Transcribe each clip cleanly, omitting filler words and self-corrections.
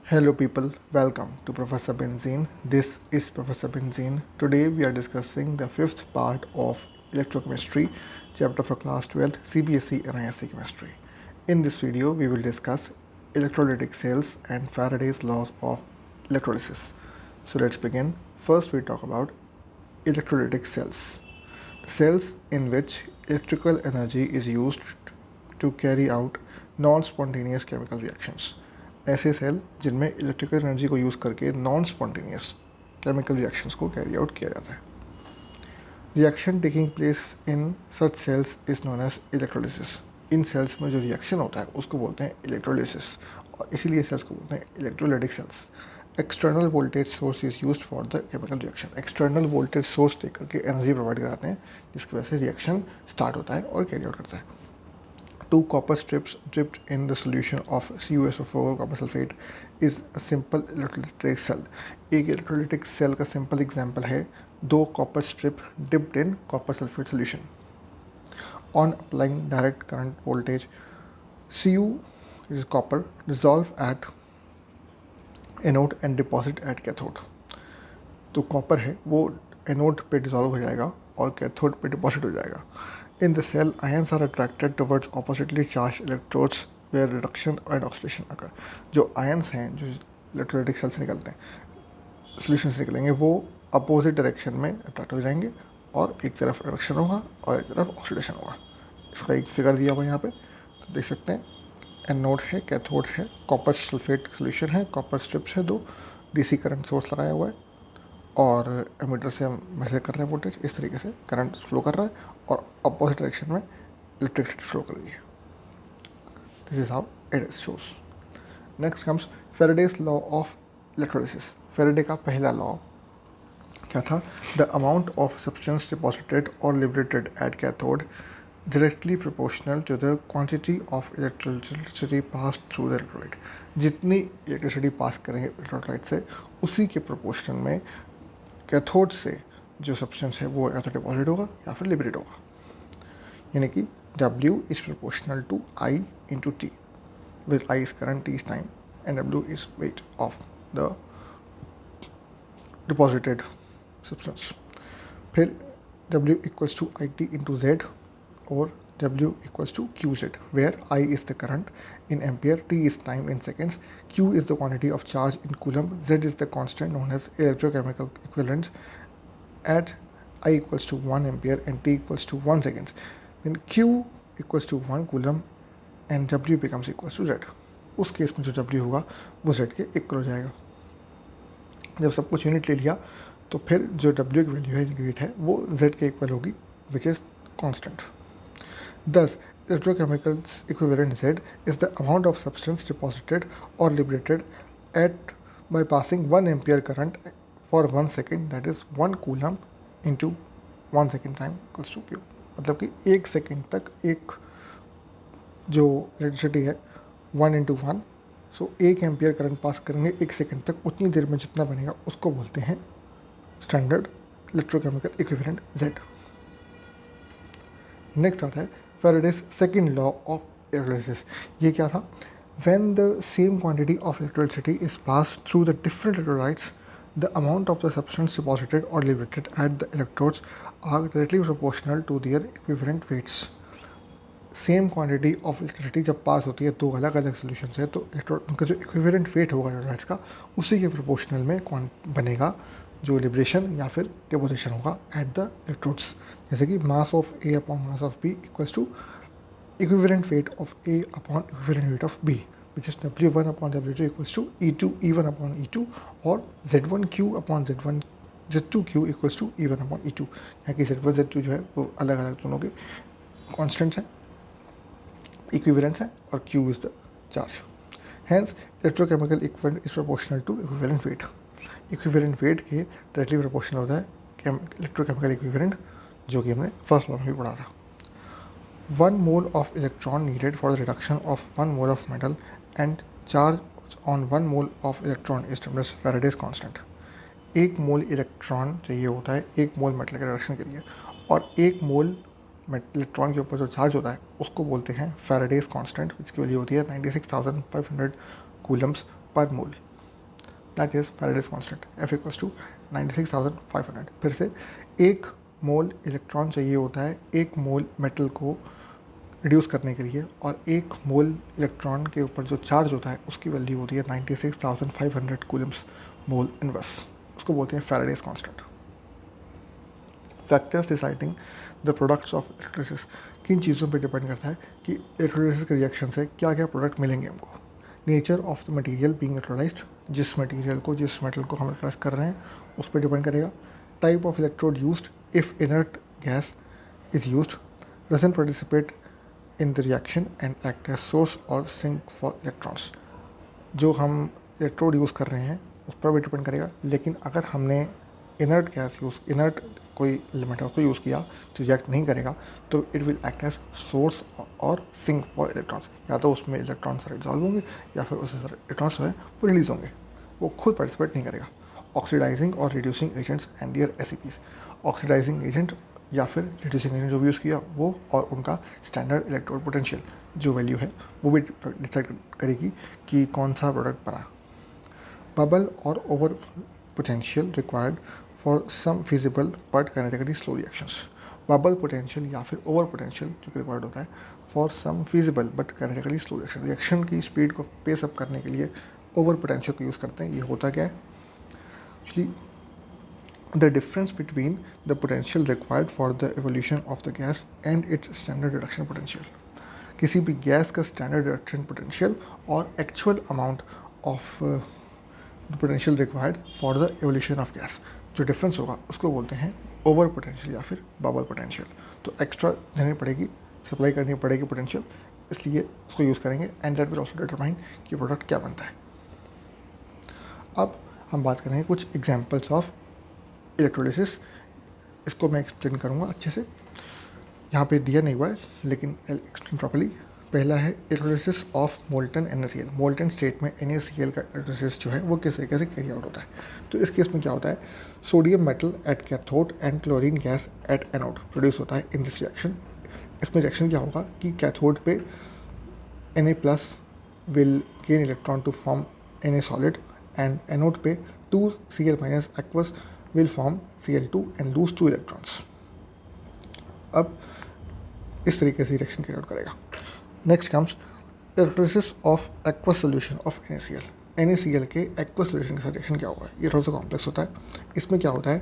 Hello people, welcome to Professor Benzene. This is Professor Benzene. Today we are discussing the fifth part of electrochemistry, chapter for class 12th CBSE and ISC chemistry. In this video we will discuss electrolytic cells and Faraday's laws of electrolysis. So let's begin. First we talk about electrolytic cells. The cells in which electrical energy is used to carry out non-spontaneous chemical reactions. ऐसे cell जिनमें electrical energy को use करके non spontaneous chemical reactions को carry out किया जाता है. Reaction taking place in such cells is known as electrolysis. इन cells में जो रिएक्शन होता है उसको बोलते हैं इलेक्ट्रोलिसिस और इसीलिए सेल्स को बोलते हैं electrolytic cells. External voltage source is used for the chemical reaction. External voltage source दे करके एनर्जी प्रोवाइड कराते हैं जिसकी वजह से रिएक्शन स्टार्ट होता है और कैरी आउट करता है. Two copper strips dipped in the solution of CuSO4 copper sulfate is a simple electrolytic cell. एक electrolytic cell का simple example है दो copper strip dipped in copper sulfate solution. On applying direct current voltage, Cu is copper dissolve at anode and deposit at cathode. तो copper है वो anode पे dissolve हो जाएगा और cathode पे deposit हो जाएगा. In the cell, ions are attracted towards oppositely charged electrodes where reduction and oxidation occur. जो ions हैं जो electrolytic cells से निकलते हैं solution से निकलेंगे वो opposite direction में attract हो जाएंगे और एक तरफ reduction होगा और एक तरफ oxidation होगा. इसका एक फिगर दिया हुआ है यहाँ पे तो देख सकते हैं. एनोड है, कैथोड है, कॉपर सल्फेट सोल्यूशन है, कॉपर स्ट्रिप्स है दो, डीसी करंट सोर्स लगाया हुआ है और एमीटर से हम मेजर कर रहे हैं वोल्टेज. इस तरीके से करंट फ्लो कर रहा है और अपोजिट डायरेक्शन में इलेक्ट्रिसिटी फ्लो कर रही है. This is how it shows. Next comes Faraday's law of electrolysis. Faraday का पहला लॉ क्या था? The amount of substance deposited और liberated at cathode directly proportional to the quantity of electricity pass through the electrolyte. जितनी electricity pass करेंगे electrolyte से उसी के प्रोपोर्शन में कैथोड से जो सब्सटेंस है वो या तो डिपॉजिट होगा या फिर लिबरेट होगा. यानी कि W is proportional to I into T with I is current, T is time and W is weight of the deposited substance. फिर W equals to IT into Z और W equals to QZ where I is the current in ampere, T is time in seconds, Q is the quantity of charge in coulomb, Z is the constant known as electrochemical equivalent at I equals to 1 ampere and T equals to 1 seconds. Then Q equals to 1 coulomb and W becomes equals to Z. उस case में जो W होगा वो Z के equal हो जाएगा. जब सब कुछ यूनिट ले लिया तो फिर जो W की वैल्यू है यूनिट है वो Z के इक्वल होगी which is constant. Thus, electrochemical equivalent Z is the amount of substance deposited or liberated at by passing 1 ampere current for 1 second, that is 1 coulomb into 1 second time equals to Q. मतलब कि 1 second तक एक जो electricity है 1 into 1, सो 1 ampere current pass करेंगे 1 second तक, उतनी देर में जितना बनेगा उसको बोलते हैं standard electrochemical equivalent Z. Next आता है Faraday's second law of electrolysis. ये क्या था? When the same quantity of electricity is passed through the different electrolytes, the amount of the substance deposited or liberated at the electrodes are directly proportional to their equivalent weights. Same quantity of electricity जब पास होती है दो अलग अलग solution से तो उनका जो इक्विवेलेंट वेट होगा इलेक्ट्रोलाइट्स का उसी के प्रोपोर्शनल में बनेगा जो लिबरेशन या फिर डिपोजिशन होगा एट द इलेक्ट्रोड्स. जैसे कि mass of A upon mass of B equals to equivalent weight of A upon equivalent weight of B which is W1 upon W2 equals to E2 E1 upon E2 और Z1Q upon Z2Q equals to E1 upon E2. यहाँ की Z1 Z2 जो है वो अलग अलग दोनों के कॉन्स्टेंट्स हैं, इक्विवेलेंस है और Q is the charge. Hence electrochemical equivalent is proportional to equivalent weight. Equivalent weight के डायरेक्टली प्रोपोर्शनल होता है इलेक्ट्रोकेमिकल इक्विवेलेंट जो कि हमने फर्स्ट लॉ में भी पढ़ा था. 1 mole of electron needed for the reduction of 1 mole of metal and charge on 1 mole of electron is termed as Faraday's constant. 1 mole electron चाहिए होता है 1 मोल मेटल के रिडक्शन के लिए और 1 मोल इलेक्ट्रॉन के ऊपर जो चार्ज होता है उसको बोलते हैं फैराडेज कांस्टेंट जिसकी वैल्यू होती है 96,500 coulombs per mole. That is Faraday's constant F equals to 96,500। फिर से 1 मोल इलेक्ट्रॉन चाहिए होता है 1 मोल मेटल को रिड्यूस करने के लिए, और 1 मोल इलेक्ट्रॉन के ऊपर जो चार्ज होता है उसकी वैल्यू होती है 96,500 कूलम्स मोल इनवर्स। उसको बोलते हैं Faraday's constant. Factors deciding the products of electrolysis, किन चीज़ों पे डिपेंड करता है कि इलेक्ट्रोलिसिस के रिएक्शन से क्या क्या प्रोडक्ट मिलेंगे हमको। Nature of the material being electrolysed, जिस मटेरियल को जिस मेटल को हम इलेक्ट्रोलाइज कर रहे हैं उस पर डिपेंड करेगा। Type of electrode used, if inert gas is used, doesn't participate in the reaction and act as source और सिंक फॉर इलेक्ट्रॉन्स। जो हम इलेक्ट्रोड यूज़ कर रहे हैं उस पर भी डिपेंड करेगा, लेकिन अगर हमने इनर्ट कोई एलिमेंट है उसको यूज़ किया तो रिएक्ट नहीं करेगा, तो it will act as source और सिंक फॉर इलेक्ट्रॉन्स। या तो उसमें इलेक्ट्रॉन सारे डिजॉल्व होंगे या फिर उससे सारे इलेक्ट्रॉन्स जो है वो रिलीज होंगे, वो खुद पार्टिसिपेट नहीं करेगा। ऑक्सीडाइजिंग और रिड्यूसिंग एजेंट्स एंड देयर एसिपीज, ऑक्सीडाइजिंग एजेंट या फिर रिड्यूसिंग एजेंट जो भी यूज़ किया वो और उनका स्टैंडर्ड इलेक्ट्रोड पोटेंशियल जो वैल्यू है वो भी डिसाइड करेगी कि कौन सा प्रोडक्ट बना। बबल और over potential required for some feasible but kinetically slow reactions, bubble potential या फिर ओवर पोटेंशियल जो रिक्वायर्ड होता है for some feasible but kinetically slow reaction, reaction की स्पीड को पेस अप करने के लिए ओवर पोटेंशियल को यूज़ करते हैं। ये होता क्या है actually, the difference between the potential required for the evolution of the gas and it's standard reduction potential, किसी भी गैस का स्टैंडर्ड रिडक्शन पोटेंशियल और actual amount of potential required for the evolution of gas, जो difference होगा उसको बोलते हैं over potential या फिर बबल पोटेंशियल। तो एक्स्ट्रा देनी पड़ेगी, सप्लाई करनी पड़ेगी पोटेंशियल, इसलिए उसको यूज़ करेंगे and that will also determine कि प्रोडक्ट क्या बनता है। अब हम बात करेंगे कुछ एग्जांपल्स ऑफ इलेक्ट्रोलिसिस, इसको मैं एक्सप्लेन करूँगा अच्छे से, यहाँ पे दिया नहीं हुआ है लेकिन एक्सप्लेन प्रॉपर्ली। पहला है electrolysis of molten NaCl, molten state में NaCl का इलेक्ट्रोलिसिस जो है वो किस तरीके से कैरी आउट होता है। तो इस केस में क्या होता है, sodium metal at cathode and chlorine gas at anode produce होता है इन दिस रिएक्शन। इसमें रिएक्शन क्या होगा कि कैथोड पे Na+ will gain electron to form Na solid and anode पे 2Cl- aqueous will form Cl2 and lose 2 electrons. अब इस तरीके से रिएक्शन कैरी आउट करेगा। Next comes electrolysis of aqueous solution of NaCl, NaCl के aqueous solution के साथ reaction क्या होगा, ये थोड़ा सा कॉम्प्लेक्स होता है। इसमें क्या होता है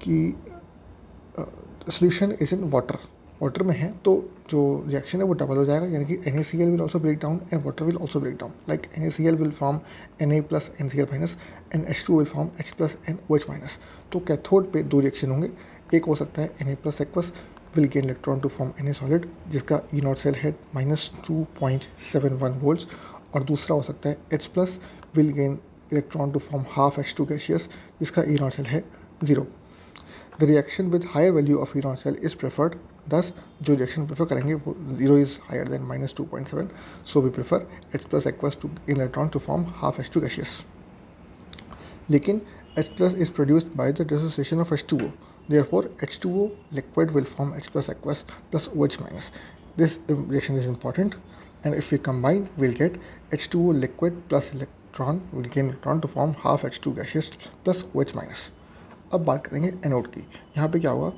कि सोल्यूशन इज इन वाटर में है तो जो रिएक्शन है वो डबल हो जाएगा, यानी कि NaCl will also break down and water will also break down, like NaCl will form Na+ NCl- and H2 will form H+ and OH-। तो कैथोड पे दो रिएक्शन होंगे, एक हो सकता है Na+ aqueous will gain electron to form Na solid जिसका E0 cell है -2.71 volts, और दूसरा हो सकता है H+ will gain electron to form half H2 gaseous जिसका E0 सेल है 0। The reaction with higher value of E0 cell is preferred, thus जो रिएक्शन प्रेफर करेंगे वो 0 is higher than -2.7, so we prefer H+ aqueous to electron to form half H2 gaseous। लेकिन H+ is produced by the dissociation of H2O, therefore H2O liquid will form H+ aqueous plus OH-। This reaction is important, and if we combine we'll get H2O liquid plus electron will gain electron to form half H2 gaseous plus OH-। अब बात करेंगे anode की। यहाँ पे क्या होगा,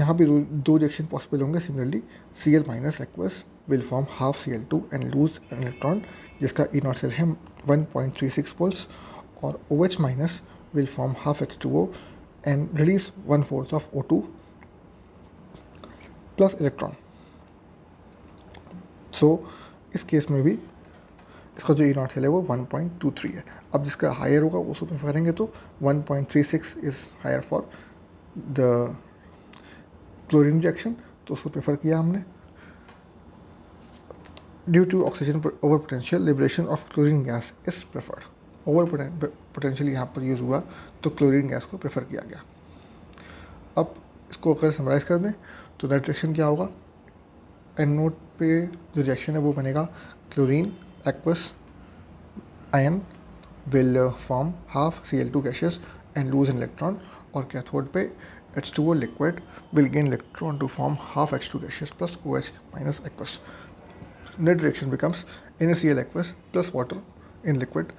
यहाँ पे दो रिएक्शन पॉसिबल होंगे similarly, Cl- aqueous will form half Cl2 and lose an electron जिसका E0 सेल है 1.36 volts, और OH- will form half H2O and release 1/4 of O2 plus electron। So इस केस में भी इसका जो E0 सेल है वो 1.23 है। अब जिसका हायर होगा उसको प्रेफर करेंगे तो 1.36 is higher for the chlorine reaction, तो उसको प्रेफर किया हमने। Due to oxygen over potential liberation of chlorine gas is preferred, over potential यहाँ पर यूज़ हुआ तो क्लोरीन गैस को प्रेफर किया गया। अब इसको अगर समराइज़ कर दें तो नेट रिएक्शन क्या होगा, एनोड पे जो रिएक्शन है वो बनेगा chlorine aqueous ion will form half Cl2 gaseous and lose an electron, और कैथोड पे H2O liquid will gain electron to form half H2 gaseous plus OH- aqueous। Net reaction becomes NaCl aqueous plus water in liquid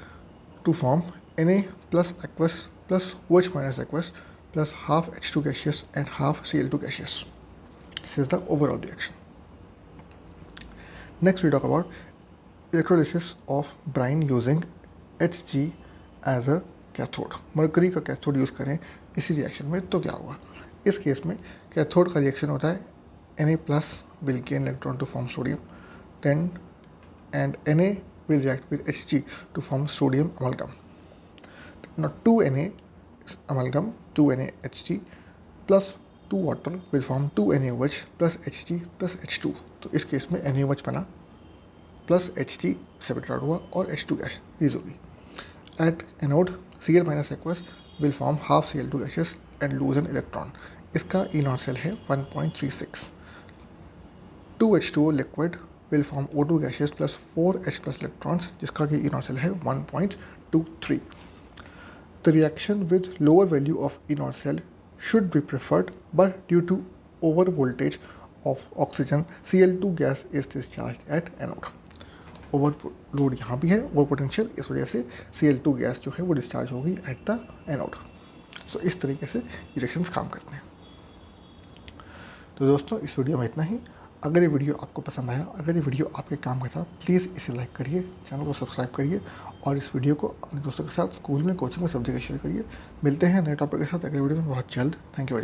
to form Na plus aqueous plus OH minus aqueous plus half H2 gaseous and half Cl2 gaseous. This is the overall reaction. Next we talk about electrolysis of brine using Hg as a cathode. Mercury का cathode use करें इसी reaction में तो क्या होगा. इस case में cathode का रिएक्शन होता है Na plus will gain electron to form sodium, then and Na will react with Hg to form sodium amalgam. Now 2Na amalgam 2NaHg plus 2 water will form 2NaOH plus Hg plus H2. तो इस case में NaOH बना plus Hg separate हुआ और H2 gas release होगी. At anode Cl minus aqueous will form half Cl2 gaseous and lose an electron. इसका E0 cell है 1.36. 2H2O liquid will form O2 gaseous plus 4H plus electrons जिसका कि E0 cell है 1.23. The reaction with lower value of E0 cell should be preferred, but due to over voltage of oxygen, Cl2 gas is discharged at anode. Overload यहाँ भी है, over potential, इस वजह से Cl2 gas जो है वो डिस्चार्ज होगी एट द एनोड. सो इस तरीके से रिएक्शंस काम करते हैं. तो दोस्तों इस वीडियो में इतना ही. अगर ये वीडियो आपको पसंद आया, अगर ये वीडियो आपके काम का था, प्लीज़ इसे लाइक करिए, चैनल को सब्सक्राइब करिए और इस वीडियो को अपने दोस्तों के साथ स्कूल में, कोचिंग में सब जगह शेयर करिए. मिलते हैं नए टॉपिक के साथ अगले वीडियो में बहुत जल्द. Thank you very much.